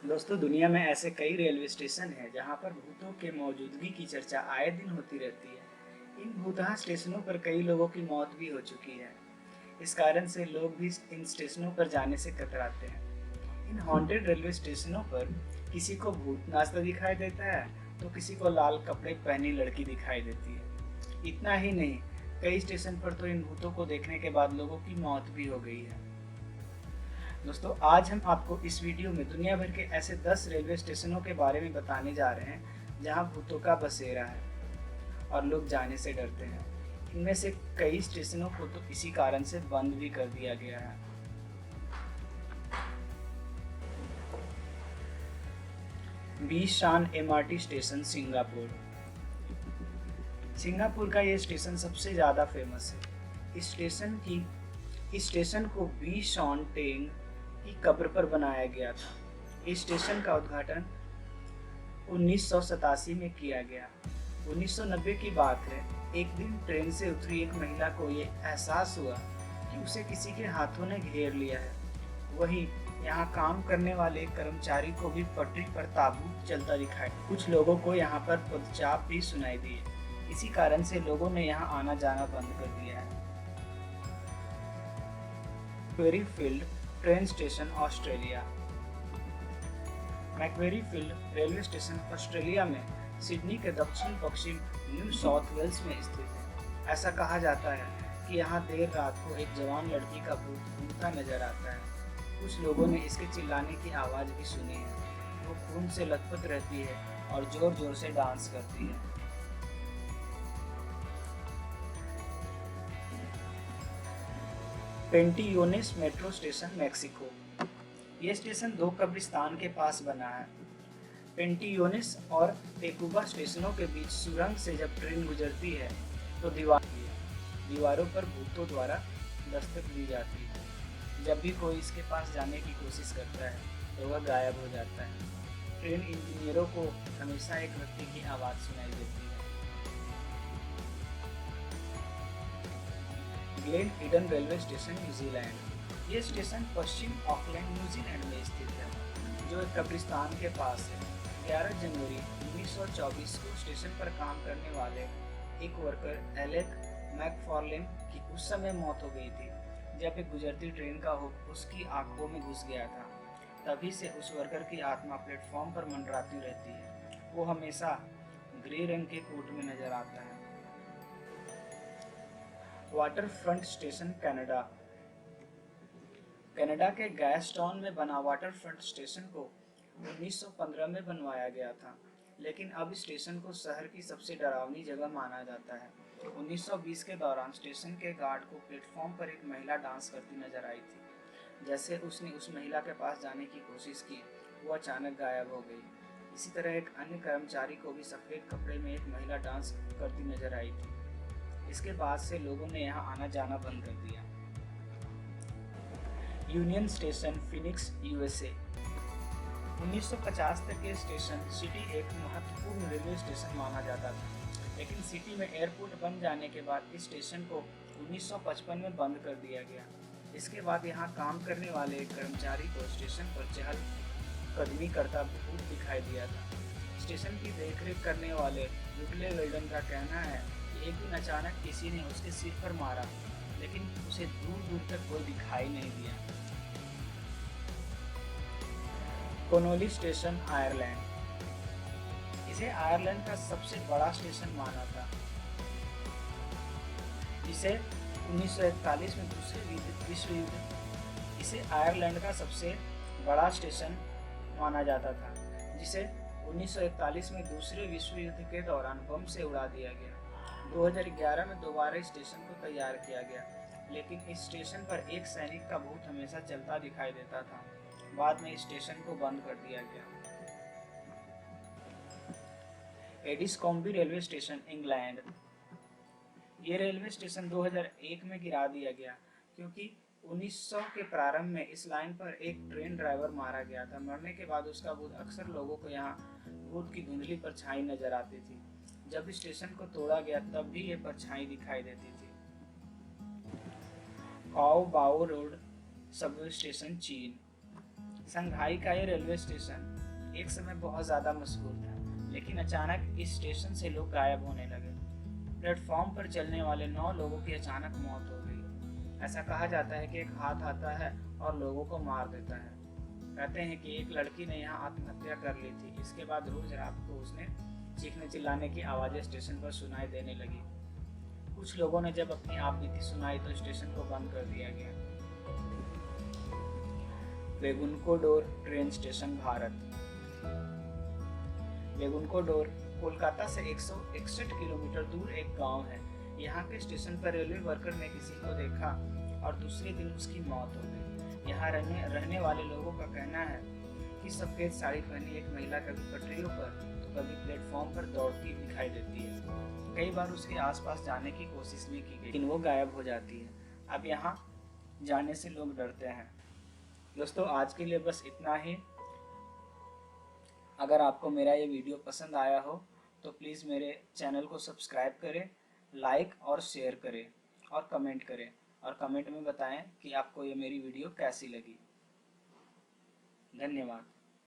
दोस्तों, दुनिया में ऐसे कई रेलवे स्टेशन हैं जहां पर भूतों के मौजूदगी की चर्चा आए दिन होती रहती है। इन भूतहा स्टेशनों पर कई लोगों की मौत भी हो चुकी है। इस कारण से लोग भी इन स्टेशनों पर जाने से कतराते हैं। इन हॉन्टेड रेलवे स्टेशनों पर किसी को भूत नाचता दिखाई देता है तो किसी को लाल कपड़े पहनी लड़की दिखाई देती है। इतना ही नहीं, कई स्टेशन पर तो इन भूतों को देखने के बाद लोगों की मौत भी हो गई है। दोस्तों, आज हम आपको इस वीडियो में दुनिया भर के ऐसे 10 रेलवे स्टेशनों के बारे में बताने जा रहे हैं जहां भूतों का बसेरा है और लोग जाने से डरते हैं। इनमें से कई स्टेशनों को तो इसी कारण से बंद भी कर दिया गया है। बीशान एमआरटी स्टेशन, सिंगापुर। सिंगापुर का ये स्टेशन सबसे ज़्यादा फेमस है। इस स्टेशन को बी शॉन टेंग की कब्र पर बनाया गया था। इस स्टेशन का उद्घाटन 1987 में किया गया। 1990 की बात है। एक दिन ट्रेन से उतरी एक महिला को ये एहसास हुआ कि उसे किसी के हाथों ने घेर लिया है। वहीं यहाँ काम करने वाले कर्मचारी को भी पटरी पर ताबूत चलता दिखाई। कुछ लोगों को यहाँ पर पदचाप भी सुनाई दिए। इसी कारण से लोगों ने यहाँ आना जाना बंद कर दिया है। Macquarie field train station, Australia. Macquarie field railway station Australia में सिडनी के दक्षिण पश्चिम न्यू साउथ वेल्स में स्थित है। ऐसा कहा जाता है कि यहाँ देर रात को एक जवान लड़की का भूत घूमता नजर आता है। कुछ लोगों ने इसके चिल्लाने की आवाज़ भी सुनी है। वो खून से लथपथ रहती है और जोर जोर से डांस करती है। पेंटियोनेस मेट्रो स्टेशन, मेक्सिको। ये स्टेशन दो कब्रिस्तान के पास बना है। पेंटियोनेस और टेकुबा स्टेशनों के बीच सुरंग से जब ट्रेन गुजरती है तो दीवारों पर भूतों द्वारा दस्तक दी जाती है। जब भी कोई इसके पास जाने की कोशिश करता है तो वह गायब हो जाता है। ट्रेन इंजीनियरों को हमेशा एक व्यक्ति की आवाज़ सुनाई देती है। Glenn Eden railway station, New Zealand. ये स्टेशन पश्चिम ऑकलैंड, न्यूजीलैंड में स्थित है, जो एक कब्रिस्तान के पास है। 11 जनवरी 1924 को स्टेशन पर काम करने वाले एक वर्कर एलेक मैकफार्लेन की उस समय मौत हो गई थी जब एक गुजरती ट्रेन का हुक उसकी आंखों में घुस गया था। तभी से उस वर्कर की आत्मा प्लेटफॉर्म पर मंडराती रहती है। वो हमेशा ग्रे रंग के कोट में नजर आता है। Water front station, Canada. Canada के गैस्टॉन में बना वाटर फ्रंट स्टेशन को 1915 में बनवाया गया था, लेकिन अब स्टेशन को शहर की सबसे डरावनी जगह माना जाता है। 1920 के दौरान स्टेशन के गार्ड को प्लेटफॉर्म पर एक महिला डांस करती नजर आई थी। जैसे उसने उस महिला के पास जाने की कोशिश की, वो अचानक गायब हो गई। इसी तरह एक अन्य कर्मचारी को भी सफ़ेद कपड़े में एक महिला डांस करती नजर आई थी। इसके बाद से लोगों ने यहाँ आना जाना बंद कर दिया। Union station, Phoenix, USA. 1950 तक ये स्टेशन सिटी एक महत्वपूर्ण रेलवे स्टेशन माना जाता था, लेकिन सिटी में एयरपोर्ट बन जाने के बाद इस स्टेशन को 1955 में बंद कर दिया गया। इसके बाद यहाँ काम करने वाले एक कर्मचारी को स्टेशन पर चहल कदमी करता भूत दिखाई दिया था। स्टेशन की देखरेख करने वाले युगले वेल्डन का कहना है कि एक दिन अचानक किसी ने उसके सिर पर मारा, लेकिन उसे दूर दूर तक कोई दिखाई नहीं दिया। Connolly station, Ireland. इसे आयरलैंड का सबसे बड़ा स्टेशन माना था। इसे 1941 में दूसरे विश्व युद्ध इसे आयरलैंड का सबसे बड़ा स्टेशन माना जाता था, जिसे 1941 में दूसरे विश्व युद्ध के दौरान बम से उड़ा दिया गया। 2011 में दोबारा स्टेशन को तैयार किया गया, लेकिन इस स्टेशन पर एक सैनिक का भूत हमेशा चलता दिखाई देता था। बाद में इस स्टेशन को बंद कर दिया गया। एडिसकॉम्बी रेलवे स्टेशन, इंग्लैंड। ये रेलवे स्टेशन 2001 में गिरा दिया गया क्योंकि 1900 के प्रारंभ में इस लाइन पर एक ट्रेन ड्राइवर मारा गया था। मरने के बाद उसका भूत अक्सर लोगों को यहाँ भूत की धुंधली परछाई नजर आती थी। जब स्टेशन को तोड़ा गया तब भी ये परछाई दिखाई देती थी। काओ बाओ रोड सबवे स्टेशन, चीन। संघाई का ये रेलवे स्टेशन एक समय बहुत ज़्यादा मशहूर था, लेकिन अचानक इस स्टेशन से लोग गायब होने लगे। प्लेटफॉर्म पर चलने वाले 9 लोगों की अचानक मौत हो गई। ऐसा कहा जाता है कि एक हाथ आता है और लोगों को मार देता है। कहते हैं कि एक लड़की ने यहाँ आत्महत्या कर ली थी। इसके बाद रोज रात को उसने चीखने चिल्लाने की आवाज़ें स्टेशन पर सुनाई देने लगी। कुछ लोगों ने जब अपनी आपबीती सुनाई तो स्टेशन को बंद कर दिया गया। Begunkodor train station, Bharat. Begunkodor Kolkata से 161 किलोमीटर दूर एक गांव है। यहाँ के स्टेशन पर रेलवे वर्कर ने किसी को देखा और दूसरे दिन उसकी मौत हो गई। यहाँ रहने वाले लोगों का कहना है कि सफ़ेद साड़ी पहनी एक महिला कभी पटरियों पर तो कभी प्लेटफॉर्म पर दौड़ती दिखाई देती है। कई बार उसके आसपास जाने की कोशिश भी की गई, लेकिन वो गायब हो जाती है। अब यहाँ जाने से लोग डरते हैं। दोस्तों, आज के लिए बस इतना ही। अगर आपको मेरा ये वीडियो पसंद आया हो तो प्लीज़ मेरे चैनल को सब्सक्राइब करें, लाइक और शेयर करें और कमेंट करें, और कमेंट में बताएं कि आपको ये मेरी वीडियो कैसी लगी। धन्यवाद।